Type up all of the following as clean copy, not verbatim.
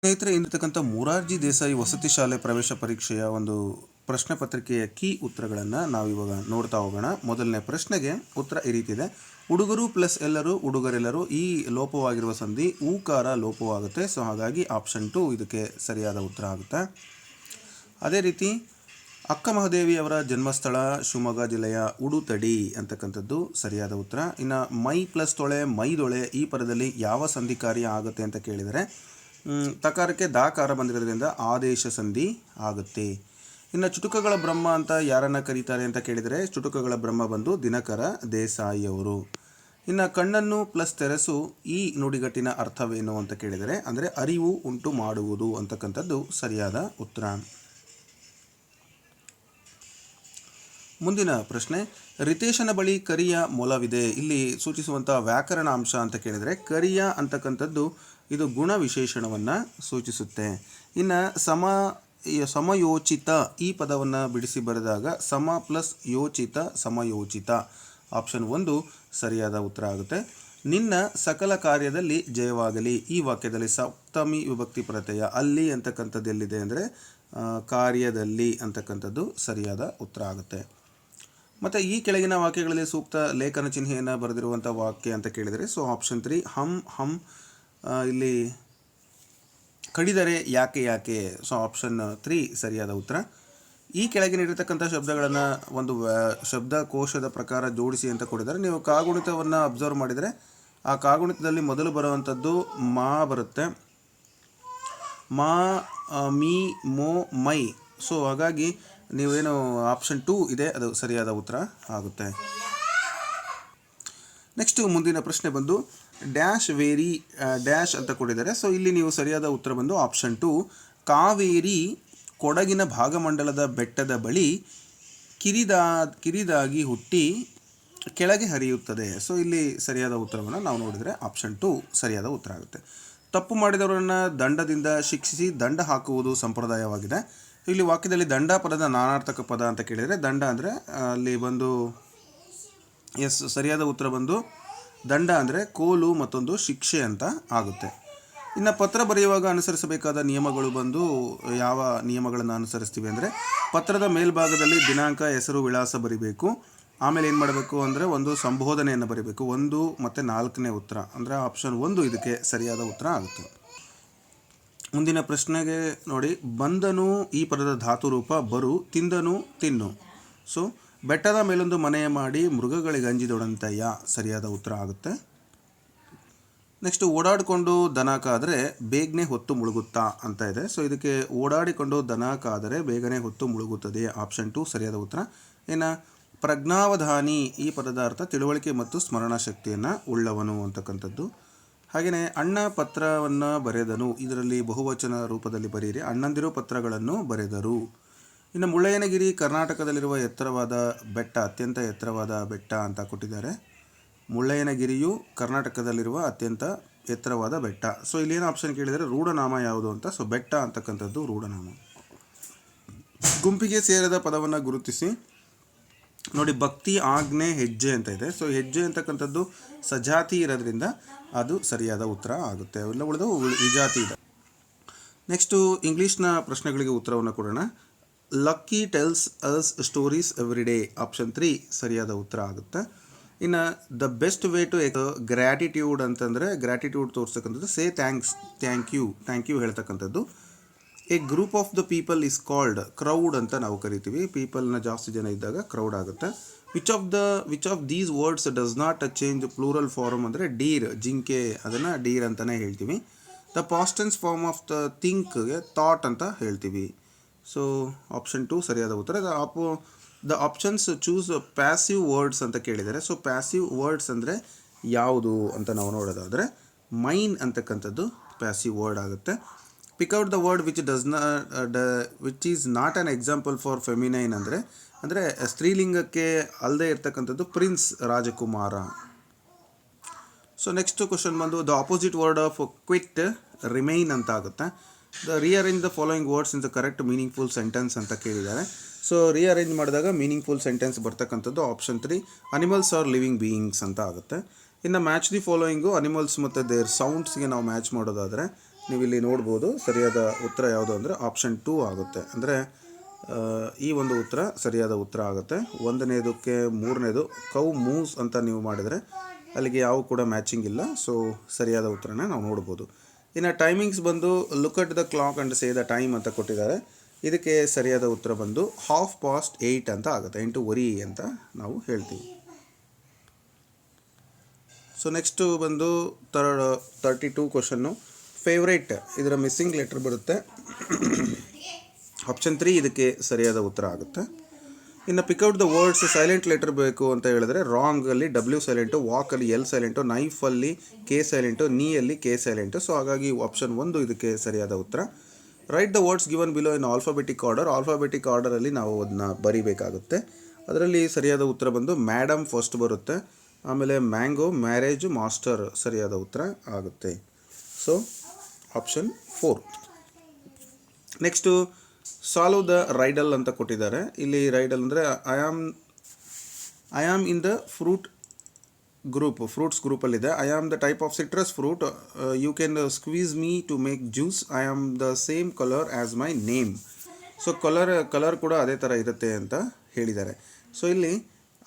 ಸ್ನೇಹಿತರೆ, ಇಂದಿರ್ತಕ್ಕಂಥ ಮೊರಾರ್ಜಿ ದೇಸಾಯಿ ವಸತಿ ಶಾಲೆ ಪ್ರವೇಶ ಪರೀಕ್ಷೆಯ ಒಂದು ಪ್ರಶ್ನೆ ಪತ್ರಿಕೆಯ ಕೀ ಉತ್ತರಗಳನ್ನು ನಾವು ಇವಾಗ ನೋಡ್ತಾ ಹೋಗೋಣ. ಮೊದಲನೇ ಪ್ರಶ್ನೆಗೆ ಉತ್ತರ ಈ ರೀತಿ ಇದೆ: ಹುಡುಗರು ಪ್ಲಸ್ ಎಲ್ಲರೂ ಹುಡುಗರೆಲ್ಲರೂ, ಈ ಲೋಪವಾಗಿರುವ ಸಂಧಿ ಊಕಾರ ಲೋಪವಾಗುತ್ತೆ. ಸೊ ಹಾಗಾಗಿ ಆಪ್ಷನ್ 2 ಇದಕ್ಕೆ ಸರಿಯಾದ ಉತ್ತರ ಆಗುತ್ತೆ. ಅದೇ ರೀತಿ ಅಕ್ಕ ಮಹಾದೇವಿಯವರ ಜನ್ಮಸ್ಥಳ ಶಿವಮೊಗ್ಗ ಜಿಲ್ಲೆಯ ಉಡುತಡಿ ಅಂತಕ್ಕಂಥದ್ದು ಸರಿಯಾದ ಉತ್ತರ. ಇನ್ನು ಮೈ ಪ್ಲಸ್ ತೊಳೆ ಮೈದೊಳೆ ಈ ಪದದಲ್ಲಿ ಯಾವ ಸಂಧಿ ಕಾರ್ಯ ಆಗುತ್ತೆ ಅಂತ ಕೇಳಿದರೆ ತಕಾರಕ್ಕೆ ದಾಕಾರ ಬಂದಿರೋದ್ರಿಂದ ಆದೇಶ ಸಂಧಿ ಆಗುತ್ತೆ. ಇನ್ನು ಚುಟುಕಗಳ ಬ್ರಹ್ಮ ಅಂತ ಯಾರನ್ನು ಕರೀತಾರೆ ಅಂತ ಕೇಳಿದರೆ ಚುಟುಕಗಳ ಬ್ರಹ್ಮ ಬಂದು ದಿನಕರ ದೇಸಾಯಿಯವರು. ಇನ್ನು ಕಣ್ಣನ್ನು ಪ್ಲಸ್ ತೆರೆಸು ಈ ನುಡಿಗಟ್ಟಿನ ಅರ್ಥವೇನು ಅಂತ ಕೇಳಿದರೆ ಅಂದರೆ ಅರಿವು ಉಂಟು ಮಾಡುವುದು ಅಂತಕ್ಕಂಥದ್ದು ಸರಿಯಾದ ಉತ್ತರ. ಮುಂದಿನ ಪ್ರಶ್ನೆ: ರಿತೇಶನ ಬಳಿ ಕರಿಯ ಮೊಲವಿದೆ, ಇಲ್ಲಿ ಸೂಚಿಸುವಂಥ ವ್ಯಾಕರಣ ಅಂಶ ಅಂತ ಕೇಳಿದರೆ ಕರಿಯ ಅಂತಕ್ಕಂಥದ್ದು ಇದು ಗುಣ ವಿಶೇಷಣವನ್ನು ಸೂಚಿಸುತ್ತೆ. ಇನ್ನು ಸಮಯೋಚಿತ ಈ ಪದವನ್ನು ಬಿಡಿಸಿ ಬರೆದಾಗ ಸಮ ಪ್ಲಸ್ ಯೋಚಿತ ಸಮಯೋಚಿತ, ಆಪ್ಷನ್ 1 ಸರಿಯಾದ ಉತ್ತರ ಆಗುತ್ತೆ. ನಿನ್ನ ಸಕಲ ಕಾರ್ಯದಲ್ಲಿ ಜಯವಾಗಲಿ, ಈ ವಾಕ್ಯದಲ್ಲಿ ಸಪ್ತಮಿ ವಿಭಕ್ತಿ ಪ್ರತ್ಯಯ ಅಲ್ಲಿ ಅಂತಕ್ಕಂಥದ್ದು ಎಲ್ಲಿದೆ ಅಂದರೆ ಕಾರ್ಯದಲ್ಲಿ ಅಂತಕ್ಕಂಥದ್ದು ಸರಿಯಾದ ಉತ್ತರ ಆಗುತ್ತೆ. ಮತ್ತು ಈ ಕೆಳಗಿನ ವಾಕ್ಯಗಳಲ್ಲಿ ಸೂಕ್ತ ಲೇಖನ ಚಿಹ್ನೆಯನ್ನು ಬರೆದಿರುವಂಥ ವಾಕ್ಯ ಅಂತ ಕೇಳಿದರೆ ಸೊ ಆಪ್ಷನ್ 3 ಹಮ್ ಇಲ್ಲಿ ಕಡಿದರೆ ಯಾಕೆ, ಸೊ ಆಪ್ಷನ್ 3 ಸರಿಯಾದ ಉತ್ತರ. ಈ ಕೆಳಗೆ ನೀಡಿರ್ತಕ್ಕಂಥ ಶಬ್ದಗಳನ್ನು ಒಂದು ಶಬ್ದಕೋಶದ ಪ್ರಕಾರ ಜೋಡಿಸಿ ಅಂತ ಕೊಡಿದರೆ ನೀವು ಕಾಗುಣಿತವನ್ನು ಅಬ್ಸರ್ವ್ ಮಾಡಿದರೆ ಆ ಕಾಗುಣಿತದಲ್ಲಿ ಮೊದಲು ಬರುವಂಥದ್ದು ಮಾ ಬರುತ್ತೆ, ಮಾ ಮೀ ಮೋ ಮೈ. ಸೊ ಹಾಗಾಗಿ ನೀವೇನು ಆಪ್ಷನ್ 2 ಇದೆ ಅದು ಸರಿಯಾದ ಉತ್ತರ ಆಗುತ್ತೆ. ನೆಕ್ಸ್ಟು ಮುಂದಿನ ಪ್ರಶ್ನೆ ಬಂದು ಡ್ಯಾಶ್ ವೇರಿ ಡ್ಯಾಶ್ ಅಂತ ಕೊಟ್ಟಿದ್ದಾರೆ. ಸೊ ಇಲ್ಲಿ ನೀವು ಸರಿಯಾದ ಉತ್ತರ ಬಂದು ಆಪ್ಷನ್ 2 ಕಾವೇರಿ ಕೊಡಗಿನ ಭಾಗಮಂಡಲದ ಬೆಟ್ಟದ ಬಳಿ ಕಿರಿದಾಗಿ ಹುಟ್ಟಿ ಕೆಳಗೆ ಹರಿಯುತ್ತದೆ. ಸೊ ಇಲ್ಲಿ ಸರಿಯಾದ ಉತ್ತರವನ್ನು ನಾವು ನೋಡಿದರೆ ಆಪ್ಷನ್ 2 ಸರಿಯಾದ ಉತ್ತರ ಆಗುತ್ತೆ. ತಪ್ಪು ಮಾಡಿದವರನ್ನು ದಂಡದಿಂದ ಶಿಕ್ಷಿಸಿ ದಂಡ ಹಾಕುವುದು ಸಂಪ್ರದಾಯವಾಗಿದೆ. ಇಲ್ಲಿ ವಾಕ್ಯದಲ್ಲಿ ದಂಡ ಪದದ ನಾನಾರ್ಥಕ ಪದ ಅಂತ ಕೇಳಿದರೆ ದಂಡ ಅಂದರೆ ಅಲ್ಲಿ ಬಂದು ಸರಿಯಾದ ಉತ್ತರ ಬಂದು ದಂಡ ಅಂದರೆ ಕೋಲು ಮತ್ತೊಂದು ಶಿಕ್ಷೆ ಅಂತ ಆಗುತ್ತೆ. ಇನ್ನು ಪತ್ರ ಬರೆಯುವಾಗ ಅನುಸರಿಸಬೇಕಾದ ನಿಯಮಗಳು ಬಂದು ಯಾವ ನಿಯಮಗಳನ್ನು ಅನುಸರಿಸ್ತೀವಿ ಅಂದರೆ ಪತ್ರದ ಮೇಲ್ಭಾಗದಲ್ಲಿ ದಿನಾಂಕ, ಹೆಸರು, ವಿಳಾಸ ಬರಿಬೇಕು. ಆಮೇಲೆ ಏನು ಮಾಡಬೇಕು ಅಂದರೆ ಒಂದು ಸಂಬೋಧನೆಯನ್ನು ಬರೀಬೇಕು. 1 ಮತ್ತು 4ನೇ ಉತ್ತರ ಅಂದರೆ ಆಪ್ಷನ್ 1 ಇದಕ್ಕೆ ಸರಿಯಾದ ಉತ್ತರ ಆಗುತ್ತೆ. ಮುಂದಿನ ಪ್ರಶ್ನೆಗೆ ನೋಡಿ, ಬಂದನು ಈ ಪದದ ಧಾತು ರೂಪ ಬರು, ತಿಂದನು ತಿನ್ನು. ಸೊ ಬೆಟ್ಟದ ಮೇಲೊಂದು ಮನೆಯ ಮಾಡಿ ಮೃಗಗಳಿಗೆ ಅಂಜಿದೊಡಂತಯ್ಯ ಸರಿಯಾದ ಉತ್ತರ ಆಗುತ್ತೆ. ನೆಕ್ಸ್ಟ್ ಓಡಾಡಿಕೊಂಡು ದನ ಕಾದರೆ ಬೇಗನೆ ಹೊತ್ತು ಮುಳುಗುತ್ತಾ ಅಂತ ಇದೆ. ಸೊ ಇದಕ್ಕೆ ಓಡಾಡಿಕೊಂಡು ದನ ಕಾದರೆ ಬೇಗನೆ ಹೊತ್ತು ಮುಳುಗುತ್ತದೆ, ಆಪ್ಷನ್ 2 ಸರಿಯಾದ ಉತ್ತರ. ಇನ್ನು ಪ್ರಜ್ಞಾವಧಾನಿ ಈ ಪದದ ಅರ್ಥ ತಿಳುವಳಿಕೆ ಮತ್ತು ಸ್ಮರಣಾ ಶಕ್ತಿಯನ್ನು ಉಳ್ಳವನು ಅಂತಕ್ಕಂಥದ್ದು. ಹಾಗೆಯೇ ಅಣ್ಣ ಪತ್ರವನ್ನು ಬರೆದನು, ಇದರಲ್ಲಿ ಬಹುವಚನ ರೂಪದಲ್ಲಿ ಬರೆಯಿರಿ. ಅಣ್ಣಂದಿರು ಪತ್ರಗಳನ್ನು ಬರೆದರು. ಇನ್ನು ಮುಳ್ಳಯ್ಯನಗಿರಿ ಕರ್ನಾಟಕದಲ್ಲಿರುವ ಎತ್ತರವಾದ ಬೆಟ್ಟ, ಅತ್ಯಂತ ಎತ್ತರವಾದ ಬೆಟ್ಟ ಅಂತ ಕೊಟ್ಟಿದ್ದಾರೆ. ಮುಳ್ಳಯ್ಯನಗಿರಿಯು ಕರ್ನಾಟಕದಲ್ಲಿರುವ ಅತ್ಯಂತ ಎತ್ತರವಾದ ಬೆಟ್ಟ. ಸೊ ಇಲ್ಲೇನು ಆಪ್ಷನ್ ಕೇಳಿದರೆ ರೂಢನಾಮ ಯಾವುದು ಅಂತ. ಸೊ ಬೆಟ್ಟ ಅಂತಕ್ಕಂಥದ್ದು ರೂಢನಾಮ. ಗುಂಪಿಗೆ ಸೇರದ ಪದವನ್ನು ಗುರುತಿಸಿ ನೋಡಿ, ಭಕ್ತಿ, ಆಜ್ಞೆ, ಹೆಜ್ಜೆ ಅಂತ ಇದೆ. ಸೊ ಹೆಜ್ಜೆ ಅಂತಕ್ಕಂಥದ್ದು ಸಜಾತಿ ಇರೋದ್ರಿಂದ ಅದು ಸರಿಯಾದ ಉತ್ತರ ಆಗುತ್ತೆ. ಅವೆಲ್ಲ ಉಳಿದು ವಿಜಾತಿ ಇದೆ. ನೆಕ್ಸ್ಟು ಇಂಗ್ಲೀಷ್ನ ಪ್ರಶ್ನೆಗಳಿಗೆ ಉತ್ತರವನ್ನು ಕೊಡೋಣ. Lucky tells us stories every day, option 3 ಸರಿಯಾದ ಉತ್ತರ ಆಗುತ್ತೆ. ಇನ್ನು the best way to gratitude ಅಂತಂದರೆ ಗ್ರ್ಯಾಟಿಟ್ಯೂಡ್ ತೋರಿಸ್ತಕ್ಕಂಥದ್ದು ಸೇ ಥ್ಯಾಂಕ್ ಯು ಹೇಳ್ತಕ್ಕಂಥದ್ದು. A group of the people is called crowd ಅಂತ ನಾವು ಕರಿತೀವಿ. ಪೀಪಲ್ನ ಜಾಸ್ತಿ ಜನ ಇದ್ದಾಗ ಕ್ರೌಡ್ ಆಗುತ್ತೆ. Which of these words does not change plural form ಅಂದರೆ ಡೀರ್, ಜಿಂಕೆ, ಅದನ್ನು ಡೀರ್ ಅಂತಲೇ ಹೇಳ್ತೀವಿ. The past tense form of the ಥಿಂಕ್ಗೆ ಥಾಟ್ ಅಂತ ಹೇಳ್ತೀವಿ. ಸೊ ಆಪ್ಷನ್ 2 ಸರಿಯಾದ ಉತ್ತರ. The options choose passive words ಅಂತ ಕೇಳಿದ್ದಾರೆ. ಸೊ ಪ್ಯಾಸಿವ್ ವರ್ಡ್ಸ್ ಅಂದರೆ ಯಾವುದು ಅಂತ ನಾವು ನೋಡೋದಾದರೆ ಮೈನ್ ಅಂತಕ್ಕಂಥದ್ದು ಪ್ಯಾಸಿವ್ ವರ್ಡ್ ಆಗುತ್ತೆ. Pick out the word which is not an example for feminine ಅಂದರೆ ಸ್ತ್ರೀಲಿಂಗಕ್ಕೆ ಅಲ್ಲದೆ ಇರ್ತಕ್ಕಂಥದ್ದು ಪ್ರಿನ್ಸ್, ರಾಜಕುಮಾರ. ಸೊ ನೆಕ್ಸ್ಟ್ ಕ್ವಶನ್ ಬಂದು the opposite word of quit remain ಅಂತ ಆಗುತ್ತೆ. The rearrange the following words in the correct meaningful sentence ಅಂತ ಕೇಳಿದ್ದಾರೆ. ಸೊ ರಿಅರೇಂಜ್ ಮಾಡಿದಾಗ ಮೀನಿಂಗ್ಫುಲ್ ಸೆಂಟೆನ್ಸ್ ಬರ್ತಕ್ಕಂಥದ್ದು option 3 animals are living beings ಅಂತ ಆಗುತ್ತೆ. ಇನ್ನು ಮ್ಯಾಚ್ ದಿ ಫಾಲೋಯಿಂಗು ಅನಿಮಲ್ಸ್ ಮತ್ತು ದೇರ್ ಸೌಂಡ್ಸ್ಗೆ ನಾವು ಮ್ಯಾಚ್ ಮಾಡೋದಾದರೆ ನೀವು ಇಲ್ಲಿ ನೋಡ್ಬೋದು. ಸರಿಯಾದ ಉತ್ತರ ಯಾವುದು ಅಂದರೆ ಆಪ್ಷನ್ 2 ಆಗುತ್ತೆ. ಅಂದರೆ ಈ ಒಂದು ಉತ್ತರ ಸರಿಯಾದ ಉತ್ತರ ಆಗುತ್ತೆ. ಒಂದನೇದಕ್ಕೆ ಮೂರನೇದು ಕೌ ಮೂವ್ಸ್ ಅಂತ ನೀವು ಮಾಡಿದರೆ ಅಲ್ಲಿಗೆ ಯಾವ ಕೂಡ ಮ್ಯಾಚಿಂಗ್ ಇಲ್ಲ. ಸೊ ಸರಿಯಾದ ಉತ್ತರನ ನಾವು ನೋಡ್ಬೋದು. ಇನ್ನು ಟೈಮಿಂಗ್ಸ್ ಬಂದು look at the clock and say the time ಅಂತ ಕೊಟ್ಟಿದ್ದಾರೆ. ಇದಕ್ಕೆ ಸರಿಯಾದ ಉತ್ತರ ಬಂದು 8:30 ಅಂತ ಆಗುತ್ತೆ. 8:15 ಅಂತ ನಾವು ಹೇಳ್ತೀವಿ. ಸೊ ನೆಕ್ಸ್ಟು ಬಂದು 32 ಕ್ವಶನ್ನು. ಫೇವ್ರೇಟ್ ಇದರ ಮಿಸ್ಸಿಂಗ್ ಲೆಟರ್ ಬರುತ್ತೆ. ಆಪ್ಷನ್ 3 ಇದಕ್ಕೆ ಸರಿಯಾದ ಉತ್ತರ ಆಗುತ್ತೆ. ಇನ್ನು pick out the words silent letter ಬೇಕು ಅಂತ ಹೇಳಿದ್ರೆ ರಾಂಗಲ್ಲಿ W ಸೈಲೆಂಟು, ವಾಕಲ್ಲಿ L ಸೈಲೆಂಟು, ನೈಫಲ್ಲಿ K ಸೈಲೆಂಟು, ನೀಯಲ್ಲಿ K ಸೈಲೆಂಟು. ಸೊ ಹಾಗಾಗಿ ಆಪ್ಷನ್ 1 ಇದಕ್ಕೆ ಸರಿಯಾದ ಉತ್ತರ. Write the words given below in alphabetic order. Alphabetic ಆರ್ಡರಲ್ಲಿ ನಾವು ಅದನ್ನ ಬರಿಬೇಕಾಗುತ್ತೆ. ಅದರಲ್ಲಿ ಸರಿಯಾದ ಉತ್ತರ ಬಂದು ಮ್ಯಾಡಮ್ ಫಸ್ಟ್ ಬರುತ್ತೆ, ಆಮೇಲೆ ಮ್ಯಾಂಗೋ, ಮ್ಯಾರೇಜು, ಮಾಸ್ಟರ್ ಸರಿಯಾದ ಉತ್ತರ ಆಗುತ್ತೆ. So option 4. Next solve the riddle ಅಂತ ಕೊಟ್ಟಿದ್ದಾರೆ. ಇಲ್ಲಿ ರೈಡಲ್ ಅಂದರೆ I am in the fruits ಗ್ರೂಪಲ್ಲಿದೆ. I am the type of citrus fruit, you can squeeze me to make juice, I am the same colour as my name. So colour ಕೂಡ ಅದೇ ಥರ ಇರುತ್ತೆ ಅಂತ ಹೇಳಿದ್ದಾರೆ. ಸೊ ಇಲ್ಲಿ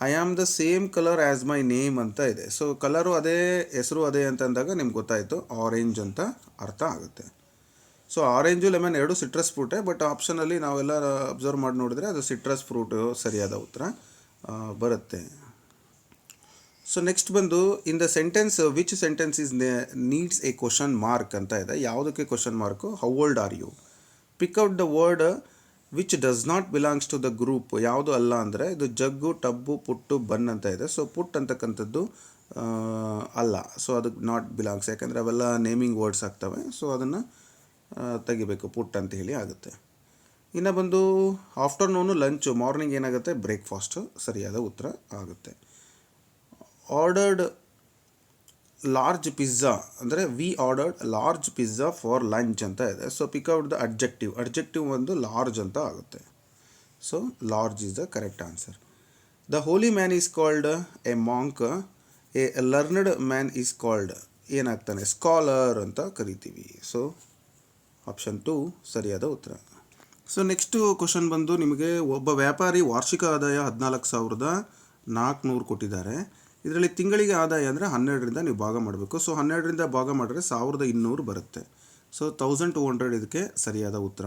I am the same colour as my name ಅಂತ ಇದೆ. So colour ಅದೇ, ಹೆಸರು ಅದೇ ಅಂತ ಅಂದಾಗ ನಿಮ್ಗೆ ಗೊತ್ತಾಯಿತು, ಆರೆಂಜ್ ಅಂತ ಅರ್ಥ ಆಗುತ್ತೆ. ಸೊ ಆರೆಂಜು ಲೆಮನ್ ಎರಡು ಸಿಟ್ರಸ್ ಫ್ರೂಟೇ, ಬಟ್ ಆಪ್ಷನಲ್ಲಿ ನಾವೆಲ್ಲ ಅಬ್ಸರ್ವ್ ಮಾಡಿ ನೋಡಿದರೆ ಅದು ಸಿಟ್ರಸ್ ಫ್ರೂಟು ಸರಿಯಾದ ಉತ್ತರ ಬರುತ್ತೆ. ಸೊ ನೆಕ್ಸ್ಟ್ ಬಂದು in the sentence which sentence is needs a question mark ಅಂತ ಇದೆ. ಯಾವುದಕ್ಕೆ question mark? How old are you. Pick out the word which does not belongs to the group. ಯಾವುದು ಅಲ್ಲ ಅಂದರೆ ಇದು ಜಗ್ಗು, ಟಬ್ಬು, ಪುಟ್ಟು, ಬನ್ ಅಂತ ಇದೆ. ಸೊ ಪುಟ್ ಅಂತಕ್ಕಂಥದ್ದು ಅಲ್ಲ. ಸೊ ಅದಕ್ಕೆ ನಾಟ್ ಬಿಲಾಂಗ್ಸ್, ಯಾಕಂದರೆ ಅವೆಲ್ಲ ನೇಮಿಂಗ್ ವರ್ಡ್ಸ್ ಆಗ್ತವೆ. ಸೊ ಅದನ್ನು ತೆಗಿಬೇಕು, ಪುಟ್ ಅಂತ ಹೇಳಿ ಆಗುತ್ತೆ. ಇನ್ನು ಬಂದು ಆಫ್ಟರ್ನೂನು ಲಂಚು, ಮಾರ್ನಿಂಗ್ ಏನಾಗುತ್ತೆ ಬ್ರೇಕ್ಫಾಸ್ಟು ಸರಿಯಾದ ಉತ್ತರ ಆಗುತ್ತೆ. ಆರ್ಡರ್ಡ್ ಲಾರ್ಜ್ ಪಿಜ್ಜಾ ಅಂದರೆ we ordered large pizza for lunch ಅಂತ ಇದೆ. ಸೊ ಪಿಕ್ಔಟ್ ದ ಅಡ್ಜೆಕ್ಟಿವ್ ಒಂದು ಲಾರ್ಜ್ ಅಂತ ಆಗುತ್ತೆ. So large is the correct answer. The holy man is called a monk, a learned man is called ಏನಾಗ್ತಾನೆ scholar ಅಂತ ಕರಿತೀವಿ. So option 2 ಸರಿಯಾದ ಉತ್ತರ. ಸೊ ನೆಕ್ಸ್ಟು ಕ್ವಶನ್ ಬಂದು ನಿಮಗೆ ಒಬ್ಬ ವ್ಯಾಪಾರಿ ವಾರ್ಷಿಕ ಆದಾಯ 14,400 ಕೊಟ್ಟಿದ್ದಾರೆ. ಇದರಲ್ಲಿ ತಿಂಗಳಿಗೆ ಆದಾಯ ಅಂದರೆ 12ರಿಂದ ನೀವು ಭಾಗ ಮಾಡಬೇಕು. ಸೊ 12ರಿಂದ ಭಾಗ ಮಾಡಿದ್ರೆ 1,200 ಬರುತ್ತೆ. ಸೊ 1,200 ಇದಕ್ಕೆ ಸರಿಯಾದ ಉತ್ತರ.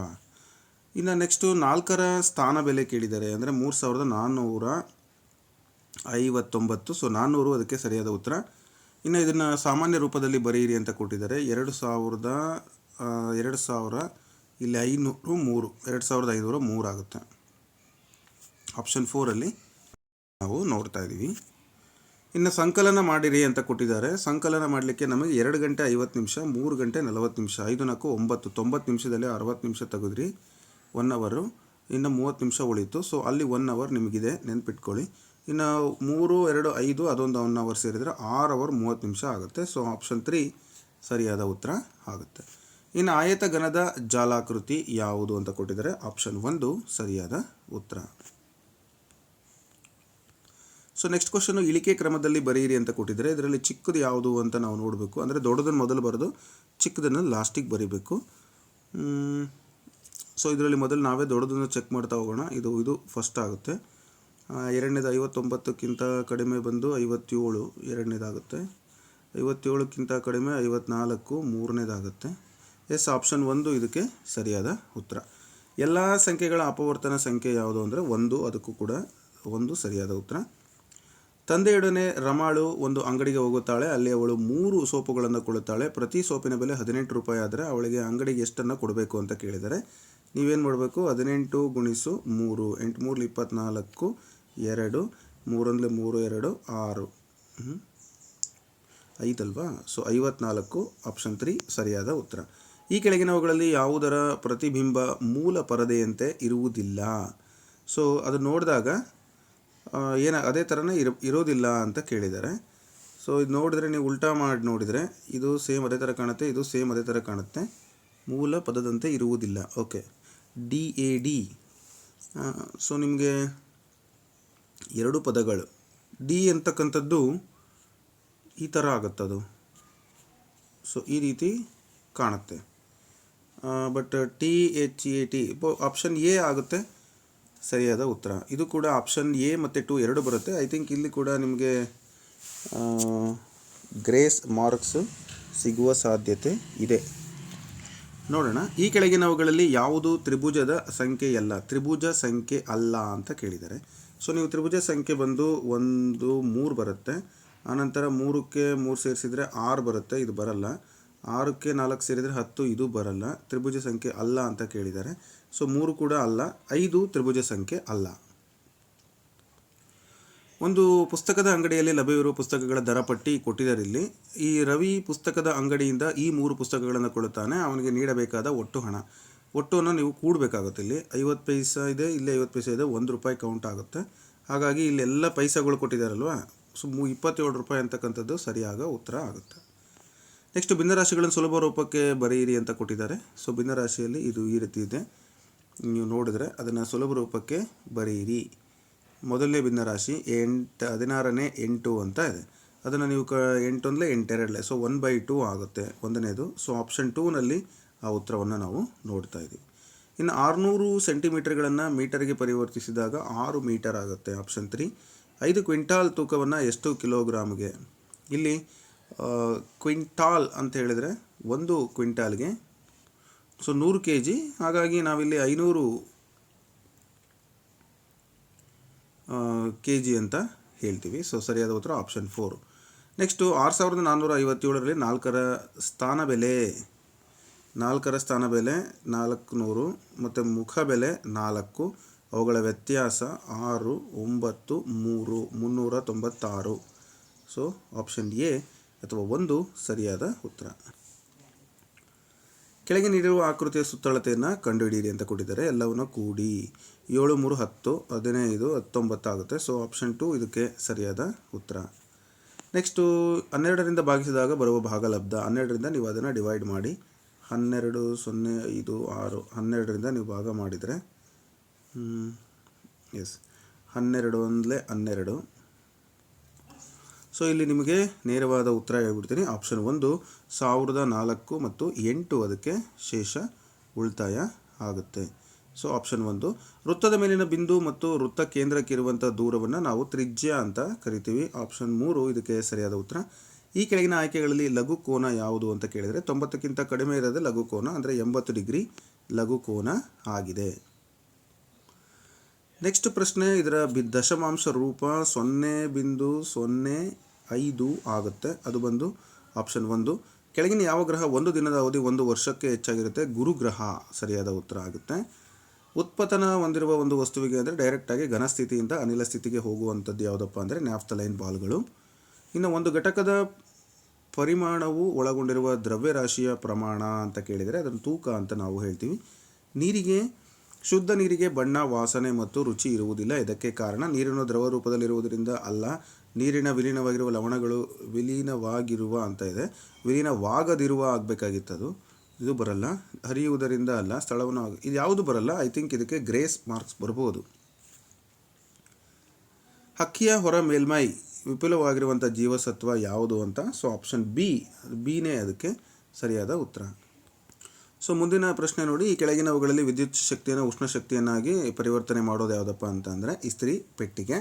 ಇನ್ನು ನೆಕ್ಸ್ಟು 4ರ ಸ್ಥಾನ ಬೆಲೆ ಕೇಳಿದ್ದಾರೆ, ಅಂದರೆ 3,459. ಸೊ 400 ಅದಕ್ಕೆ ಸರಿಯಾದ ಉತ್ತರ. ಇನ್ನು ಇದನ್ನು ಸಾಮಾನ್ಯ ರೂಪದಲ್ಲಿ ಬರೆಯಿರಿ ಅಂತ ಕೊಟ್ಟಿದ್ದಾರೆ. 2,000 ಇಲ್ಲಿ 503, 2,503 ಆಗುತ್ತೆ. ಆಪ್ಷನ್ 4ಅಲ್ಲಿ ನಾವು ನೋಡ್ತಾ ಇದ್ದೀವಿ. ಇನ್ನು ಸಂಕಲನ ಮಾಡಿರಿ ಅಂತ ಕೊಟ್ಟಿದ್ದಾರೆ. ಸಂಕಲನ ಮಾಡಲಿಕ್ಕೆ ನಮಗೆ 2 ಗಂಟೆ 50 ನಿಮಿಷ, 3 ಗಂಟೆ 40 ನಿಮಿಷ, 5 4 9, 90 ನಿಮಿಷದಲ್ಲಿ 60 ನಿಮಿಷ ತೆಗೆದ್ರಿ, 1 ಅವರು. ಇನ್ನು 30 ನಿಮಿಷ ಉಳೀತು. ಸೊ ಅಲ್ಲಿ 1 ಅವರ್ ನಿಮಗಿದೆ, ನೆನ್ಪಿಟ್ಕೊಳ್ಳಿ. ಇನ್ನು 3, 2, 5 ಅದೊಂದು 1 ಅವರ್ ಸೇರಿದರೆ 6 ಅವರ್ 30 ನಿಮಿಷ ಆಗುತ್ತೆ. ಸೊ ಆಪ್ಷನ್ 3 ಸರಿಯಾದ ಉತ್ತರ ಆಗುತ್ತೆ. ಇನ್ನು ಆಯತ ಘನದ ಜಾಲಾಕೃತಿ ಯಾವುದು ಅಂತ ಕೊಟ್ಟಿದ್ದಾರೆ. ಆಪ್ಷನ್ 1 ಸರಿಯಾದ ಉತ್ತರ. ಸೊ ನೆಕ್ಸ್ಟ್ ಕ್ವಶನು ಇಳಿಕೆ ಕ್ರಮದಲ್ಲಿ ಬರೆಯಿರಿ ಅಂತ ಕೊಟ್ಟಿದ್ದಾರೆ. ಇದರಲ್ಲಿ ಚಿಕ್ಕದು ಯಾವುದು ಅಂತ ನಾವು ನೋಡಬೇಕು. ಅಂದರೆ ದೊಡ್ಡದನ್ನು ಮೊದಲು ಬರೆದು ಚಿಕ್ಕದನ್ನು ಲಾಸ್ಟಿಗೆ ಬರೀಬೇಕು. ಸೊ ಇದರಲ್ಲಿ ಮೊದಲು ನಾವೇ ದೊಡ್ಡದನ್ನು ಚೆಕ್ ಮಾಡ್ತಾ ಹೋಗೋಣ. ಇದು ಫಸ್ಟ್ ಆಗುತ್ತೆ. ಎರಡನೇದು 59ಕ್ಕಿಂತ ಕಡಿಮೆ ಬಂದು 57 ಎರಡನೇದಾಗುತ್ತೆ. 57ಕ್ಕಿಂತ ಕಡಿಮೆ 54 ಮೂರನೇದಾಗುತ್ತೆ. ಎಸ್, ಆಪ್ಷನ್ 1 ಇದಕ್ಕೆ ಸರಿಯಾದ ಉತ್ತರ. ಎಲ್ಲ ಸಂಖ್ಯೆಗಳ ಅಪವರ್ತನ ಸಂಖ್ಯೆ ಯಾವುದು ಅಂದರೆ 1, ಅದಕ್ಕೂ ಕೂಡ 1 ಸರಿಯಾದ ಉತ್ತರ. ತಂದೆಯೊಡನೆ ರಮಾಳು ಒಂದು ಅಂಗಡಿಗೆ ಹೋಗುತ್ತಾಳೆ. ಅಲ್ಲಿ ಅವಳು 3 ಸೋಪುಗಳನ್ನು ಕೊಳ್ಳುತ್ತಾಳೆ. ಪ್ರತಿ ಸೋಪಿನ ಬೆಲೆ 18 ರೂಪಾಯಿ ಆದರೆ ಅವಳಿಗೆ ಅಂಗಡಿಗೆ ಎಷ್ಟನ್ನು ಕೊಡಬೇಕು ಅಂತ ಕೇಳಿದರೆ ನೀವೇನು ಮಾಡಬೇಕು? 18 × 3, 8 3 24, 2 3 1 3 2 6 5 ಅಲ್ವಾ? ಸೊ 54, ಆಪ್ಷನ್ 3 ಸರಿಯಾದ ಉತ್ತರ. ಈ ಕೆಳಗಿನವುಗಳಲ್ಲಿ ಯಾವುದರ ಪ್ರತಿಬಿಂಬ ಮೂಲ ಪರದೆಯಂತೆ ಇರುವುದಿಲ್ಲ? ಸೊ ಅದು ನೋಡಿದಾಗ ಅದೇ ಥರನೇ ಇರೋದಿಲ್ಲ ಅಂತ ಕೇಳಿದ್ದಾರೆ. ಸೊ ಇದು ನೋಡಿದ್ರೆ ನೀವು ಉಲ್ಟಾ ಮಾಡಿ ನೋಡಿದರೆ ಇದು ಸೇಮ್ ಅದೇ ಥರ ಕಾಣುತ್ತೆ, ಇದು ಸೇಮ್ ಅದೇ ಥರ ಕಾಣುತ್ತೆ. ಮೂಲ ಪದದಂತೆ ಇರುವುದಿಲ್ಲ. Okay, DAD. ಸೊ ನಿಮಗೆ 2 ಪದಗಳು ಡಿ ಅಂತಕ್ಕಂಥದ್ದು ಈ ಥರ ಆಗುತ್ತದು. ಸೊ ಈ ರೀತಿ ಕಾಣುತ್ತೆ. ಬಟ್ THAT ಆಪ್ಷನ್ ಎ ಆಗುತ್ತೆ ಸರಿಯಾದ ಉತ್ತರ. ಇದು ಕೂಡ ಆಪ್ಷನ್ ಎ ಮತ್ತು 2 ಎರಡು ಬರುತ್ತೆ. ಐ ಥಿಂಕ್ ಇಲ್ಲಿ ಕೂಡ ನಿಮಗೆ ಗ್ರೇಸ್ ಮಾರ್ಕ್ಸ್ ಸಿಗುವ ಸಾಧ್ಯತೆ ಇದೆ. ನೋಡೋಣ, ಈ ಕೆಳಗಿನವುಗಳಲ್ಲಿ ಯಾವುದು ತ್ರಿಭುಜದ ಸಂಖ್ಯೆಯಲ್ಲ, ತ್ರಿಭುಜ ಸಂಖ್ಯೆ ಅಲ್ಲ ಅಂತ ಕೇಳಿದ್ದಾರೆ. ಸೊ ನೀವು ತ್ರಿಭುಜ ಸಂಖ್ಯೆ ಬಂದು 1 3 ಬರುತ್ತೆ. ಆನಂತರ 3ಕ್ಕೆ 3 ಸೇರಿಸಿದರೆ 6 ಬರುತ್ತೆ, ಇದು ಬರಲ್ಲ. 6ಕ್ಕೆ 4 ಸೇರಿದರೆ 10, ಇದು ಬರಲ್ಲ. ತ್ರಿಭುಜ ಸಂಖ್ಯೆ ಅಲ್ಲ ಅಂತ ಕೇಳಿದ್ದಾರೆ. ಸೊ 3 ಕೂಡ ಅಲ್ಲ, 5 ತ್ರಿಭುಜ ಸಂಖ್ಯೆ ಅಲ್ಲ. ಒಂದು ಪುಸ್ತಕದ ಅಂಗಡಿಯಲ್ಲಿ ಲಭ್ಯವಿರುವ ಪುಸ್ತಕಗಳ ದರ ಪಟ್ಟಿ ಕೊಟ್ಟಿದ್ದಾರೆ ಇಲ್ಲಿ. ಈ ರವಿ ಪುಸ್ತಕದ ಅಂಗಡಿಯಿಂದ ಈ 3 ಪುಸ್ತಕಗಳನ್ನು ಕೊಳ್ಳುತ್ತಾನೆ. ಅವನಿಗೆ ನೀಡಬೇಕಾದ ಒಟ್ಟು ಹಣ, ಒಟ್ಟನ್ನು ನೀವು ಕೂಡಬೇಕಾಗುತ್ತೆ. ಇಲ್ಲಿ 50 ಪೈಸಾ ಇದೆ, ಇಲ್ಲಿ 50 ಪೈಸಾ ಇದೆ, 1 ರೂಪಾಯಿ ಕೌಂಟ್ ಆಗುತ್ತೆ. ಹಾಗಾಗಿ ಇಲ್ಲೆಲ್ಲ ಪೈಸಾಗಳು ಕೊಟ್ಟಿದ್ದಾರಲ್ವ, ಸೊ 27 ರೂಪಾಯಿ ಅಂತಕ್ಕಂಥದ್ದು ಸರಿಯಾದ ಉತ್ತರ ಆಗುತ್ತೆ. ನೆಕ್ಸ್ಟ್ ಭಿನ್ನರಾಶಿಗಳನ್ನು ಸುಲಭ ರೂಪಕ್ಕೆ ಬರೆಯಿರಿ ಅಂತ ಕೊಟ್ಟಿದ್ದಾರೆ. ಸೊ ಭಿನ್ನರಾಶಿಯಲ್ಲಿ ಇದು ಈ ರೀತಿ ಇದೆ, ನೀವು ನೋಡಿದ್ರೆ ಅದನ್ನು ಸುಲಭ ರೂಪಕ್ಕೆ ಬರೆಯಿರಿ. ಮೊದಲನೇ ಭಿನ್ನರಾಶಿ 16ನೇ 8 ಅಂತ ಇದೆ. ಅದನ್ನು ನೀವು 8 1 8 2 ಸೊ 1/2 ಆಗುತ್ತೆ ಒಂದನೇದು. ಸೊ ಆಪ್ಷನ್ 2ನಲ್ಲಿ ಆ ಉತ್ತರವನ್ನು ನಾವು ನೋಡ್ತಾ ಇದ್ದೀವಿ. ಇನ್ನು 600 ಸೆಂಟಿಮೀಟರ್ಗಳನ್ನು ಮೀಟರ್ಗೆ ಪರಿವರ್ತಿಸಿದಾಗ 6 ಮೀಟರ್ ಆಗುತ್ತೆ, ಆಪ್ಷನ್ 3. 5 ಕ್ವಿಂಟಾಲ್ ತೂಕವನ್ನು ಎಷ್ಟು ಕಿಲೋಗ್ರಾಮ್ಗೆ? ಇಲ್ಲಿ ಕ್ವಿಂಟಾಲ್ ಅಂತ ಹೇಳಿದರೆ 1 ಕ್ವಿಂಟಾಲ್ಗೆ ಸೊ 100 kg. ಹಾಗಾಗಿ ನಾವಿಲ್ಲಿ 500 kg ಅಂತ ಹೇಳ್ತೀವಿ. ಸೊ ಸರಿಯಾದ ಉತ್ತರ ಆಪ್ಷನ್ 4. ನೆಕ್ಸ್ಟು 6457ರಲ್ಲಿ 4ರ ಸ್ಥಾನ ಬೆಲೆ 400 ಮತ್ತು ಮುಖ ಬೆಲೆ 4, ಅವುಗಳ ವ್ಯತ್ಯಾಸ 6, 9, 3, 396. ಸೊ ಆಪ್ಷನ್ ಎ ಅಥವಾ 1 ಸರಿಯಾದ ಉತ್ತರ. ಕೆಳಗೆ ನೀಡಿರುವ ಆಕೃತಿಯ ಸುತ್ತಳತೆಯನ್ನು ಕಂಡುಹಿಡಿಯಿರಿ ಅಂತ ಕೊಟ್ಟಿದ್ದಾರೆ. ಎಲ್ಲವನ್ನು ಕೂಡಿ 7 3 10 15 19 ಆಗುತ್ತೆ. ಸೊ ಆಪ್ಷನ್ 2 ಇದಕ್ಕೆ ಸರಿಯಾದ ಉತ್ತರ. ನೆಕ್ಸ್ಟು 12ರಿಂದ ಭಾಗಿಸಿದಾಗ ಬರುವ ಭಾಗಲಬ್ಧ. 12ರಿಂದ ನೀವು ಅದನ್ನು ಡಿವೈಡ್ ಮಾಡಿ. 12 0 5 6 12ರಿಂದ ನೀವು ಭಾಗ ಮಾಡಿದರೆ 12 1 12. ಸೊ ಇಲ್ಲಿ ನಿಮಗೆ ನೇರವಾದ ಉತ್ತರ ಹೇಳ್ಬಿಡ್ತೀನಿ. ಆಪ್ಷನ್ 1 1004 ಮತ್ತು 8 ಅದಕ್ಕೆ ಶೇಷ ಉಳಿತಾಯ ಆಗುತ್ತೆ. So option 1. ವೃತ್ತದ ಮೇಲಿನ ಬಿಂದು ಮತ್ತು ವೃತ್ತ ಕೇಂದ್ರಕ್ಕೆ ಇರುವಂಥ ದೂರವನ್ನು ನಾವು ತ್ರಿಜ್ಯ ಅಂತ ಕರಿತೀವಿ. ಆಪ್ಷನ್ 3 ಇದಕ್ಕೆ ಸರಿಯಾದ ಉತ್ತರ. ಈ ಕೆಳಗಿನ ಆಯ್ಕೆಗಳಲ್ಲಿ ಲಘು ಕೋನ ಯಾವುದು ಅಂತ ಕೇಳಿದರೆ 90ಕ್ಕಿಂತ ಕಡಿಮೆ ಇರೋದೇ ಲಘು ಕೋನ, ಅಂದರೆ 80 ಡಿಗ್ರಿ ಲಘು ಕೋನ ಆಗಿದೆ. ನೆಕ್ಸ್ಟ್ ಪ್ರಶ್ನೆ, ಇದರ ದಶಮಾಂಶ ರೂಪ 0.05 ಆಗುತ್ತೆ. ಅದು ಬಂದು ಆಪ್ಷನ್ 1. ಕೆಳಗಿನ ಯಾವ ಗ್ರಹ 1 ದಿನದ ಅವಧಿ 1 ವರ್ಷಕ್ಕೆ ಹೆಚ್ಚಾಗಿರುತ್ತೆ? ಗುರುಗ್ರಹ ಸರಿಯಾದ ಉತ್ತರ ಆಗುತ್ತೆ. ಉತ್ಪತನ ಹೊಂದಿರುವ ಒಂದು ವಸ್ತುವಿಗೆ ಅಂದರೆ ಡೈರೆಕ್ಟಾಗಿ ಘನ ಸ್ಥಿತಿಯಿಂದ ಅನಿಲ ಸ್ಥಿತಿಗೆ ಹೋಗುವಂಥದ್ದು ಯಾವುದಪ್ಪ ಅಂದರೆ ನ್ಯಾಫ್ಥಲೈನ್ ಬಾಲ್ಗಳು. ಇನ್ನು ಒಂದು ಘಟಕದ ಪರಿಮಾಣವು ಒಳಗೊಂಡಿರುವ ದ್ರವ್ಯರಾಶಿಯ ಪ್ರಮಾಣ ಅಂತ ಕೇಳಿದರೆ ಅದನ್ನು ತೂಕ ಅಂತ ನಾವು ಹೇಳ್ತೀವಿ. ಶುದ್ಧ ನೀರಿಗೆ ಬಣ್ಣ, ವಾಸನೆ ಮತ್ತು ರುಚಿ ಇರುವುದಿಲ್ಲ. ಇದಕ್ಕೆ ಕಾರಣ ನೀರಿನ ದ್ರವ ರೂಪದಲ್ಲಿರುವುದರಿಂದ ಅಲ್ಲ, ನೀರಿನ ವಿಲೀನವಾಗಿರುವ ಲವಣಗಳು ವಿಲೀನವಾಗಿರುವ ಅಂತ ಇದೆ, ವಿಲೀನವಾಗದಿರುವ ಆಗಬೇಕಾಗಿತ್ತದು, ಇದು ಬರಲ್ಲ. ಹರಿಯುವುದರಿಂದ ಅಲ್ಲ, ಸ್ಥಳವನ್ನು ಇದು ಯಾವುದು ಬರಲ್ಲ. ಐ ಥಿಂಕ್ ಇದಕ್ಕೆ ಗ್ರೇಸ್ ಮಾರ್ಕ್ಸ್ ಬರ್ಬೋದು. ಹಕ್ಕಿಯ ಹೊರ ಮೇಲ್ಮೈ ವಿಪುಲವಾಗಿರುವಂಥ ಜೀವಸತ್ವ ಯಾವುದು ಅಂತ. ಸೊ ಆಪ್ಷನ್ ಬಿನೇ ಅದಕ್ಕೆ ಸರಿಯಾದ ಉತ್ತರ. ಸೊ ಮುಂದಿನ ಪ್ರಶ್ನೆ ನೋಡಿ, ಈ ಕೆಳಗಿನವುಗಳಲ್ಲಿ ವಿದ್ಯುತ್ ಶಕ್ತಿಯನ್ನು ಉಷ್ಣ ಶಕ್ತಿಯನ್ನಾಗಿ ಪರಿವರ್ತನೆ ಮಾಡೋದು ಯಾವುದಪ್ಪ ಅಂತ ಅಂದರೆ ಇಸ್ತ್ರಿ ಪೆಟ್ಟಿಗೆ.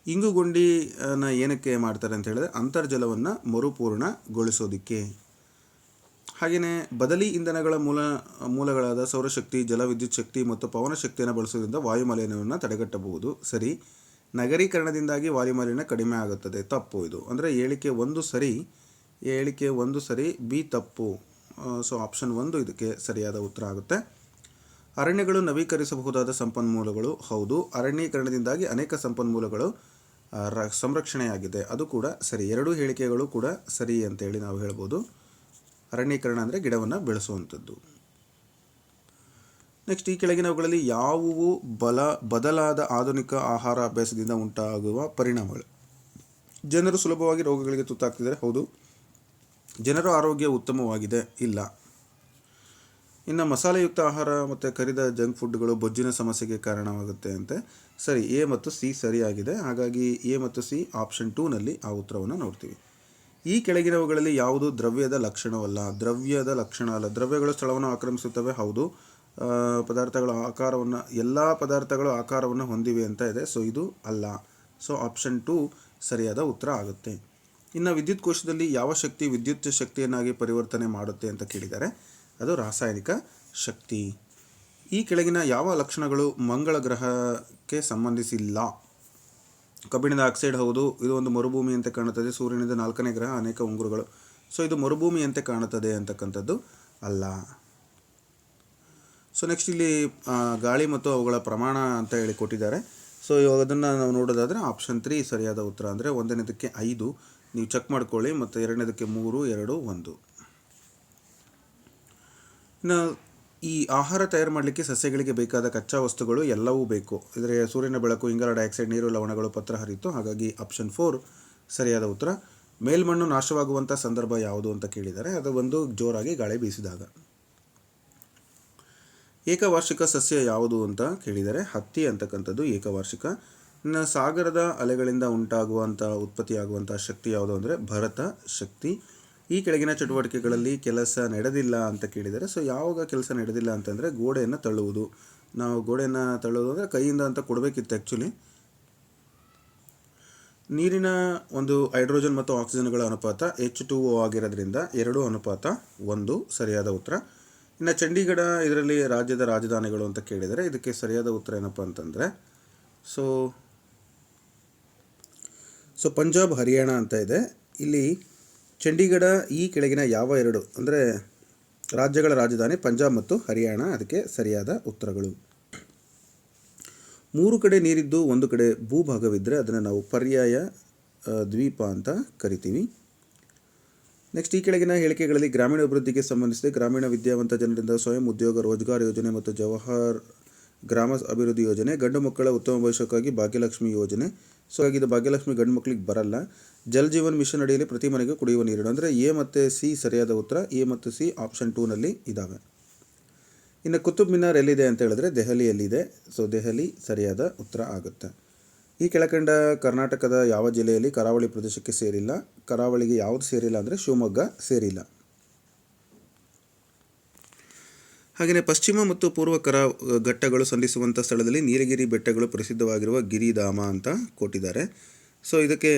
ಇಂಗುಗುಂಡಿನ ಏನಕ್ಕೆ ಮಾಡ್ತಾರೆ ಅಂತ ಹೇಳಿದ್ರೆ ಅಂತರ್ಜಲವನ್ನು ಮರುಪೂರ್ಣಗೊಳಿಸೋದಕ್ಕೆ. ಹಾಗೆಯೇ ಬದಲಿ ಇಂಧನಗಳ ಮೂಲಗಳಾದ ಸೌರಶಕ್ತಿ, ಜಲವಿದ್ಯುತ್ ಶಕ್ತಿ ಮತ್ತು ಪವನ ಶಕ್ತಿಯನ್ನು ಬಳಸೋದ್ರಿಂದ ವಾಯುಮಾಲಿನ್ಯವನ್ನು ತಡೆಗಟ್ಟಬಹುದು. ಸರಿ. ನಗರೀಕರಣದಿಂದಾಗಿ ವಾಯುಮಾಲಿನ್ಯ ಕಡಿಮೆ ಆಗುತ್ತದೆ. ತಪ್ಪು ಇದು. ಅಂದರೆ ಹೇಳಿಕೆ 1 ಸರಿ, ಬಿ ತಪ್ಪು. ಸೊ ಆಪ್ಷನ್ 1 ಇದಕ್ಕೆ ಸರಿಯಾದ ಉತ್ತರ ಆಗುತ್ತೆ. ಅರಣ್ಯಗಳು ನವೀಕರಿಸಬಹುದಾದ ಸಂಪನ್ಮೂಲಗಳು. ಹೌದು. ಅರಣ್ಯೀಕರಣದಿಂದಾಗಿ ಅನೇಕ ಸಂಪನ್ಮೂಲಗಳು ಸಂರಕ್ಷಣೆಯಾಗಿದೆ. ಅದು ಕೂಡ ಸರಿ. 2 ಹೇಳಿಕೆಗಳು ಕೂಡ ಸರಿ ಅಂತೇಳಿ ನಾವು ಹೇಳ್ಬೋದು. ಅರಣ್ಯೀಕರಣ ಅಂದರೆ ಗಿಡವನ್ನು ಬೆಳೆಸುವಂಥದ್ದು. ನೆಕ್ಸ್ಟ್, ಈ ಕೆಳಗಿನವುಗಳಲ್ಲಿ ಯಾವುವು ಬದಲಾದ ಆಧುನಿಕ ಆಹಾರ ಅಭ್ಯಾಸದಿಂದ ಉಂಟಾಗುವ ಪರಿಣಾಮಗಳು? ಜನರು ಸುಲಭವಾಗಿ ರೋಗಗಳಿಗೆ ತುತ್ತಾಗ್ತಿದ್ದಾರೆ. ಹೌದು. ಜನರ ಆರೋಗ್ಯ ಉತ್ತಮವಾಗಿದೆ. ಇಲ್ಲ. ಇನ್ನು ಮಸಾಲೆಯುಕ್ತ ಆಹಾರ ಮತ್ತು ಕರಿದ ಜಂಕ್ ಫುಡ್ಗಳು ಬೊಜ್ಜಿನ ಸಮಸ್ಯೆಗೆ ಕಾರಣವಾಗುತ್ತೆ ಅಂತೆ. ಸರಿ. ಎ ಮತ್ತು ಸಿ ಸರಿಯಾಗಿದೆ. ಹಾಗಾಗಿ ಎ ಮತ್ತು ಸಿ ಆಪ್ಷನ್ 2ನಲ್ಲಿ ಆ ಉತ್ತರವನ್ನು ನೋಡ್ತೀವಿ. ಈ ಕೆಳಗಿನವುಗಳಲ್ಲಿ ಯಾವುದು ದ್ರವ್ಯದ ಲಕ್ಷಣವಲ್ಲ? ದ್ರವ್ಯದ ಲಕ್ಷಣ ಅಲ್ಲ. ದ್ರವ್ಯಗಳು ಸ್ಥಳವನ್ನು ಆಕ್ರಮಿಸುತ್ತವೆ, ಹೌದು. ಪದಾರ್ಥಗಳ ಆಕಾರವನ್ನು, ಎಲ್ಲ ಪದಾರ್ಥಗಳು ಆಕಾರವನ್ನು ಹೊಂದಿವೆ ಅಂತ ಇದೆ, ಸೊ ಇದು ಅಲ್ಲ. ಸೊ ಆಪ್ಷನ್ 2 ಸರಿಯಾದ ಉತ್ತರ ಆಗುತ್ತೆ. ಇನ್ನು ವಿದ್ಯುತ್ ಕೋಶದಲ್ಲಿ ಯಾವ ಶಕ್ತಿ ವಿದ್ಯುತ್ ಶಕ್ತಿಯನ್ನಾಗಿ ಪರಿವರ್ತನೆ ಮಾಡುತ್ತೆ ಅಂತ ಕೇಳಿದ್ದಾರೆ. ಅದು ರಾಸಾಯನಿಕ ಶಕ್ತಿ. ಈ ಕೆಳಗಿನ ಯಾವ ಲಕ್ಷಣಗಳು ಮಂಗಳ ಗ್ರಹಕ್ಕೆ ಸಂಬಂಧಿಸಿಲ್ಲ? ಕಬ್ಬಿಣದ ಆಕ್ಸೈಡ್, ಹೌದು. ಇದು ಒಂದು ಮರುಭೂಮಿಯಂತೆ ಕಾಣುತ್ತದೆ. ಸೂರ್ಯನಿಂದ 4ನೇ ಗ್ರಹ, ಅನೇಕ ಉಂಗುರಗಳು. ಸೊ ಇದು ಮರುಭೂಮಿಯಂತೆ ಕಾಣುತ್ತದೆ ಅಂತಕ್ಕಂಥದ್ದು ಅಲ್ಲ. ಸೊ ನೆಕ್ಸ್ಟ್ ಇಲ್ಲಿ ಗಾಳಿ ಮತ್ತು ಅವುಗಳ ಪ್ರಮಾಣ ಅಂತ ಹೇಳಿ ಕೊಟ್ಟಿದ್ದಾರೆ. ಸೊ ಇವಾಗ ಅದನ್ನು ನಾವು ನೋಡೋದಾದರೆ ಆಪ್ಷನ್ 3 ಸರಿಯಾದ ಉತ್ತರ. ಅಂದರೆ 1ನೇದಕ್ಕೆ 5 ನೀವು ಚೆಕ್ ಮಾಡ್ಕೊಳ್ಳಿ, ಮತ್ತು 2ನೇದಕ್ಕೆ 3, 2, 1. ಇನ್ನು ಈ ಆಹಾರ ತಯಾರು ಮಾಡಲಿಕ್ಕೆ ಸಸ್ಯಗಳಿಗೆ ಬೇಕಾದ ಕಚ್ಚಾ ವಸ್ತುಗಳು ಎಲ್ಲವೂ ಬೇಕು. ಇದರ ಸೂರ್ಯನ ಬೆಳಕು, ಇಂಗಾಲ ಡೈಆಕ್ಸೈಡ್, ನೀರು, ಲವಣಗಳು, ಪತ್ರ ಹರಿತು. ಹಾಗಾಗಿ ಆಪ್ಷನ್ 4 ಸರಿಯಾದ ಉತ್ತರ. ಮೇಲ್ಮಣ್ಣು ನಾಶವಾಗುವಂಥ ಸಂದರ್ಭ ಯಾವುದು ಅಂತ ಕೇಳಿದ್ದಾರೆ. ಅದು ಒಂದು ಜೋರಾಗಿ ಗಾಳಿ ಬೀಸಿದಾಗ. ಏಕವಾರ್ಷಿಕ ಸಸ್ಯ ಯಾವುದು ಅಂತ ಕೇಳಿದರೆ ಹತ್ತಿ ಅಂತಕ್ಕಂಥದ್ದು ಏಕವಾರ್ಷಿಕ. ಇನ್ನು ಸಾಗರದ ಅಲೆಗಳಿಂದ ಉಂಟಾಗುವಂಥ ಉತ್ಪತ್ತಿಯಾಗುವಂಥ ಶಕ್ತಿ ಯಾವುದು ಅಂದರೆ ಭರತ ಶಕ್ತಿ. ಈ ಕೆಳಗಿನ ಚಟುವಟಿಕೆಗಳಲ್ಲಿ ಕೆಲಸ ನಡೆದಿಲ್ಲ ಅಂತ ಕೇಳಿದರೆ, ಸೊ ಯಾವಾಗ ಕೆಲಸ ನಡೆದಿಲ್ಲ ಅಂತಂದರೆ ಗೋಡೆಯನ್ನು ತಳ್ಳುವುದು. ನಾವು ಗೋಡೆಯನ್ನು ತಳ್ಳುವುದು ಅಂದರೆ ಕೈಯಿಂದ ಅಂತ ಕೊಡಬೇಕಿತ್ತು ಆ್ಯಕ್ಚುಲಿ. ನೀರಿನ ಒಂದು ಹೈಡ್ರೋಜನ್ ಮತ್ತು ಆಕ್ಸಿಜನ್ಗಳ ಅನುಪಾತ H2O ಆಗಿರೋದ್ರಿಂದ 2:1 ಸರಿಯಾದ ಉತ್ತರ. ಇನ್ನು ಚಂಡೀಗಢ ಇದರಲ್ಲಿ ರಾಜ್ಯದ ರಾಜಧಾನಿಗಳು ಅಂತ ಕೇಳಿದರೆ ಇದಕ್ಕೆ ಸರಿಯಾದ ಉತ್ತರ ಏನಪ್ಪ ಅಂತಂದರೆ ಸೊ ಪಂಜಾಬ್, ಹರಿಯಾಣ ಅಂತ ಇದೆ. ಇಲ್ಲಿ ಚಂಡೀಗಢ ಈ ಕೆಳಗಿನ ಯಾವ 2 ಅಂದರೆ ರಾಜ್ಯಗಳ ರಾಜಧಾನಿ ಪಂಜಾಬ್ ಮತ್ತು ಹರಿಯಾಣ, ಅದಕ್ಕೆ ಸರಿಯಾದ ಉತ್ತರಗಳು. 3 ಕಡೆ ನೀರಿದ್ದು 1 ಕಡೆ ಭೂಭಾಗವಿದ್ದರೆ ಅದನ್ನು ನಾವು ಪರ್ಯಾಯ ದ್ವೀಪ ಅಂತ ಕರಿತೀವಿ. ನೆಕ್ಸ್ಟ್ ಈ ಕೆಳಗಿನ ಹೇಳಿಕೆಗಳಲ್ಲಿ ಗ್ರಾಮೀಣ ಅಭಿವೃದ್ಧಿಗೆ ಸಂಬಂಧಿಸಿದ ಗ್ರಾಮೀಣ ವಿದ್ಯಾವಂತ ಜನರಿಂದ ಸ್ವಯಂ ಉದ್ಯೋಗ ರೋಜ್ಗಾರ್ ಯೋಜನೆ ಮತ್ತು ಜವಾಹರ್ ಗ್ರಾಮ ಅಭಿವೃದ್ಧಿ ಯೋಜನೆ, ಗಂಡು ಮಕ್ಕಳ ಉತ್ತಮ ಭವಿಷ್ಯಕ್ಕಾಗಿ ಭಾಗ್ಯಲಕ್ಷ್ಮಿ ಯೋಜನೆ. ಸೊ ಹಾಗಿದ್ದು ಭಾಗ್ಯಲಕ್ಷ್ಮಿ ಗಂಡು ಮಕ್ಕಳಿಗೆ ಬರಲ್ಲ. ಜಲ್ ಜೀವನ್ ಮಿಷನ್ ಅಡಿಯಲ್ಲಿ ಪ್ರತಿ ಮನೆಗೆ ಕುಡಿಯುವ ನೀರು. ಅಂದರೆ ಎ ಮತ್ತು ಸಿ ಸರಿಯಾದ ಉತ್ತರ. ಎ ಮತ್ತು ಸಿ ಆಪ್ಷನ್ 2ನಲ್ಲಿ ಇದ್ದಾವೆ. ಇನ್ನು ಕುತುಬ್ ಮಿನಾರ್ ಎಲ್ಲಿದೆ ಅಂತ ಹೇಳಿದ್ರೆ ದೆಹಲಿಯಲ್ಲಿದೆ. ಸೊ ದೆಹಲಿ ಸರಿಯಾದ ಉತ್ತರ ಆಗುತ್ತೆ. ಈ ಕೆಳಕಂಡ ಕರ್ನಾಟಕದ ಯಾವ ಜಿಲ್ಲೆಯಲ್ಲಿ ಕರಾವಳಿ ಪ್ರದೇಶಕ್ಕೆ ಸೇರಿಲ್ಲ? ಕರಾವಳಿಗೆ ಯಾವುದು ಸೇರಿಲ್ಲ ಅಂದರೆ ಶಿವಮೊಗ್ಗ ಸೇರಿಲ್ಲ. ಹಾಗೆಯೇ ಪಶ್ಚಿಮ ಮತ್ತು ಪೂರ್ವ ಘಟ್ಟಗಳು ಸಂಧಿಸುವಂಥ ಸ್ಥಳದಲ್ಲಿ ನೀಲಗಿರಿ ಬೆಟ್ಟಗಳು ಪ್ರಸಿದ್ಧವಾಗಿರುವ ಗಿರಿಧಾಮ ಅಂತ ಕೊಟ್ಟಿದ್ದಾರೆ. ಸೊ ಇದಕ್ಕೆ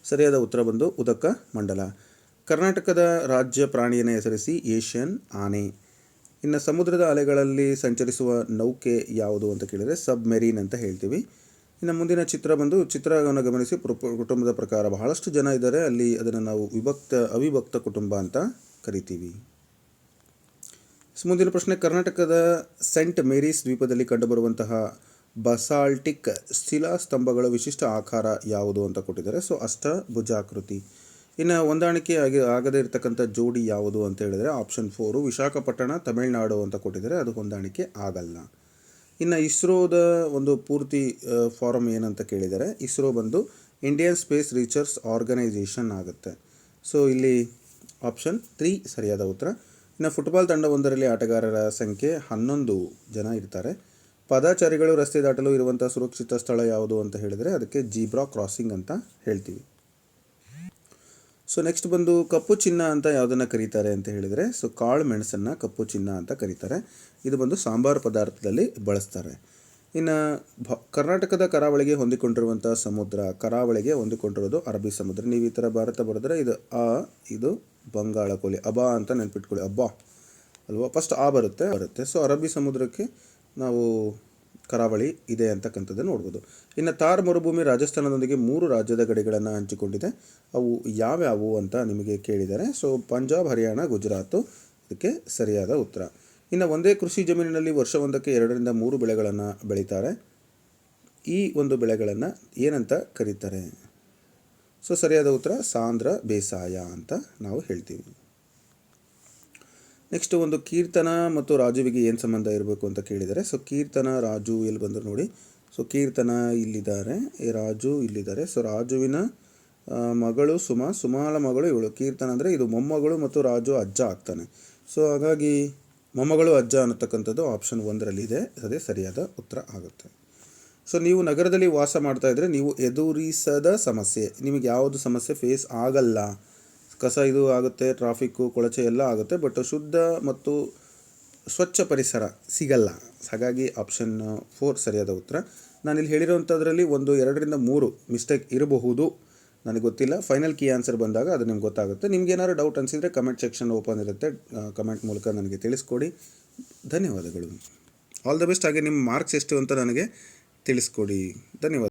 ಸರಿಯಾದ ಉತ್ತರ ಬಂದು ಉದಕ ಮಂಡಲ. ಕರ್ನಾಟಕದ ರಾಜ್ಯ ಪ್ರಾಣಿಯನ್ನು ಹೆಸರಿಸಿ ಏಷ್ಯನ್ ಆನೆ. ಇನ್ನು ಸಮುದ್ರದ ಅಲೆಗಳಲ್ಲಿ ಸಂಚರಿಸುವ ನೌಕೆ ಯಾವುದು ಅಂತ ಕೇಳಿದರೆ ಸಬ್ಮೆರೀನ್ ಅಂತ ಹೇಳ್ತೀವಿ. ಇನ್ನು ಮುಂದಿನ ಚಿತ್ರ ಬಂದು ಚಿತ್ರವನ್ನು ಗಮನಿಸಿ. ಕುಟುಂಬದ ಪ್ರಕಾರ ಬಹಳಷ್ಟು ಜನ ಇದ್ದಾರೆ ಅಲ್ಲಿ, ಅದನ್ನು ನಾವು ಅವಿಭಕ್ತ ಕುಟುಂಬ ಅಂತ ಕರಿತೀವಿ. ಮುಂದಿನ ಪ್ರಶ್ನೆ, ಕರ್ನಾಟಕದ ಸೆಂಟ್ ಮೇರೀಸ್ ದ್ವೀಪದಲ್ಲಿ ಕಂಡುಬರುವಂತಹ ಬಸಾಲ್ಟಿಕ್ ಶಿಲಾ ಸ್ತಂಭಗಳ ವಿಶಿಷ್ಟ ಆಕಾರ ಯಾವುದು ಅಂತ ಕೊಟ್ಟಿದ್ದಾರೆ. ಸೊ ಅಷ್ಟಭುಜಾಕೃತಿ. ಇನ್ನು ಹೊಂದಾಣಿಕೆ ಆಗದೇ ಇರತಕ್ಕಂಥ ಜೋಡಿ ಯಾವುದು ಅಂತ ಹೇಳಿದರೆ ಆಪ್ಷನ್ 4 ವಿಶಾಖಪಟ್ಟಣ, ತಮಿಳುನಾಡು ಅಂತ ಕೊಟ್ಟಿದ್ದಾರೆ. ಅದು ಹೊಂದಾಣಿಕೆ ಆಗಲ್ಲ. ಇನ್ನು ಇಸ್ರೋದ ಒಂದು ಪೂರ್ತಿ ಫಾರಮ್ ಏನಂತ ಕೇಳಿದರೆ ಇಸ್ರೋ ಬಂದು ಇಂಡಿಯನ್ ಸ್ಪೇಸ್ ರಿಸರ್ಚ್ ಆರ್ಗನೈಸೇಷನ್ ಆಗುತ್ತೆ. ಸೊ ಇಲ್ಲಿ ಆಪ್ಷನ್ 3 ಸರಿಯಾದ ಉತ್ತರ. ಇನ್ನು ಫುಟ್ಬಾಲ್ ತಂಡವೊಂದರಲ್ಲಿ ಆಟಗಾರರ ಸಂಖ್ಯೆ 11 ಜನ ಇರ್ತಾರೆ. ಪಾದಾಚಾರಿಗಳು ರಸ್ತೆ ದಾಟಲು ಇರುವಂಥ ಸುರಕ್ಷಿತ ಸ್ಥಳ ಯಾವುದು ಅಂತ ಹೇಳಿದರೆ ಅದಕ್ಕೆ ಜೀಬ್ರಾ ಕ್ರಾಸಿಂಗ್ ಅಂತ ಹೇಳ್ತೀವಿ. ಸೊ ನೆಕ್ಸ್ಟ್ ಬಂದು ಕಪ್ಪು ಚಿನ್ನ ಅಂತ ಯಾವುದನ್ನು ಕರೀತಾರೆ ಅಂತ ಹೇಳಿದರೆ ಸೊ ಕಾಳು ಮೆಣಸನ್ನು ಕಪ್ಪು ಚಿನ್ನ ಅಂತ ಕರೀತಾರೆ. ಇದು ಬಂದು ಸಾಂಬಾರು ಪದಾರ್ಥದಲ್ಲಿ ಬಳಸ್ತಾರೆ. ಇನ್ನು ಕರ್ನಾಟಕದ ಕರಾವಳಿಗೆ ಹೊಂದಿಕೊಂಡಿರುವಂಥ ಸಮುದ್ರ, ಕರಾವಳಿಗೆ ಹೊಂದಿಕೊಂಡಿರೋದು ಅರಬ್ಬಿ ಸಮುದ್ರ. ನೀವು ಈ ಥರ ಭಾರತ ಬರೆದ್ರೆ ಇದು ಬಂಗಾಳ ಕೊಲ್ಲಿ, ಅಬಾ ಅಂತ ನೆನ್ಪಿಟ್ಕೊಳ್ಳಿ. ಅಬ್ಬಾ ಅಲ್ವಾ, ಫಸ್ಟ್ ಬರುತ್ತೆ. ಸೊ ಅರಬ್ಬಿ ಸಮುದ್ರಕ್ಕೆ ನಾವು ಕರಾವಳಿ ಇದೆ ಅಂತಕ್ಕಂಥದ್ದನ್ನು ನೋಡ್ಬೋದು. ಇನ್ನು ಥಾರ್ ಮರುಭೂಮಿ ರಾಜಸ್ಥಾನದೊಂದಿಗೆ 3 ರಾಜ್ಯದ ಗಡಿಗಳನ್ನು ಹಂಚಿಕೊಂಡಿದೆ. ಅವು ಯಾವ್ಯಾವು ಅಂತ ನಿಮಗೆ ಕೇಳಿದ್ದಾರೆ. ಸೊ ಪಂಜಾಬ್, ಹರಿಯಾಣ, ಗುಜರಾತು ಇದಕ್ಕೆ ಸರಿಯಾದ ಉತ್ತರ. ಇನ್ನು ಒಂದೇ ಕೃಷಿ ಜಮೀನಿನಲ್ಲಿ ವರ್ಷವೊಂದಕ್ಕೆ 2 ರಿಂದ 3 ಬೆಳೆಗಳನ್ನು ಬೆಳೀತಾರೆ. ಈ ಒಂದು ಬೆಳೆಗಳನ್ನು ಏನಂತ ಕರೀತಾರೆ? ಸೊ ಸರಿಯಾದ ಉತ್ತರ ಸಾಂದ್ರ ಬೇಸಾಯ ಅಂತ ನಾವು ಹೇಳ್ತೀವಿ. ನೆಕ್ಸ್ಟ್ ಒಂದು ಕೀರ್ತನ ಮತ್ತು ರಾಜುವಿಗೆ ಏನು ಸಂಬಂಧ ಇರಬೇಕು ಅಂತ ಕೇಳಿದರೆ ಸೊ ಕೀರ್ತನ, ರಾಜು ಎಲ್ಲಿ ಬಂದರು ನೋಡಿ. ಸೊ ಕೀರ್ತನ ಇಲ್ಲಿದ್ದಾರೆ, ರಾಜು ಇಲ್ಲಿದ್ದಾರೆ. ಸೊ ರಾಜುವಿನ ಮಗಳು ಸುಮಾಳ ಮಗಳು ಇವಳು. ಕೀರ್ತನ ಅಂದರೆ ಇದು ಮೊಮ್ಮಗಳು ಮತ್ತು ರಾಜು ಅಜ್ಜ ಆಗ್ತಾನೆ. ಸೊ ಹಾಗಾಗಿ ಮೊಮ್ಮಗಳು ಅಜ್ಜ ಅನ್ನತಕ್ಕಂಥದ್ದು ಆಪ್ಷನ್ 1ರಲ್ಲಿದೆ. ಅದೇ ಸರಿಯಾದ ಉತ್ತರ ಆಗುತ್ತೆ. ಸೊ ನೀವು ನಗರದಲ್ಲಿ ವಾಸ ಮಾಡ್ತಾ ಇದ್ದರೆ ನೀವು ಎದುರಿಸದ ಸಮಸ್ಯೆ, ನಿಮಗೆ ಯಾವುದು ಸಮಸ್ಯೆ ಫೇಸ್ ಆಗಲ್ಲ. ಕಸ ಇದು ಆಗುತ್ತೆ, ಟ್ರಾಫಿಕ್ಕು, ಕೊಳಚೆ ಎಲ್ಲ ಆಗುತ್ತೆ, ಬಟ್ ಶುದ್ಧ ಮತ್ತು ಸ್ವಚ್ಛ ಪರಿಸರ ಸಿಗಲ್ಲ. ಹಾಗಾಗಿ ಆಪ್ಷನ್ 4 ಸರಿಯಾದ ಉತ್ತರ. ನಾನಿಲ್ಲಿ ಹೇಳಿರೋವಂಥದ್ರಲ್ಲಿ 1, 2ರಿಂದ 3 ಮಿಸ್ಟೇಕ್ ಇರಬಹುದು, ನನಗೆ ಗೊತ್ತಿಲ್ಲ. ಫೈನಲ್ ಕೀ ಆನ್ಸರ್ ಬಂದಾಗ ಅದು ನಿಮ್ಗೆ ಗೊತ್ತಾಗುತ್ತೆ. ನಿಮ್ಗೆ ಏನಾದ್ರು ಡೌಟ್ ಅನಿಸಿದರೆ ಕಮೆಂಟ್ ಸೆಕ್ಷನ್ ಓಪನ್ ಇರುತ್ತೆ, ಕಮೆಂಟ್ ಮೂಲಕ ನನಗೆ ತಿಳಿಸ್ಕೊಡಿ. ಧನ್ಯವಾದಗಳು. All the best. ಹಾಗೆ ನಿಮ್ಮ ಮಾರ್ಕ್ಸ್ ಎಷ್ಟು ಅಂತ ನನಗೆ ತಿಳಿಸ್ಕೊಡಿ. ಧನ್ಯವಾದ.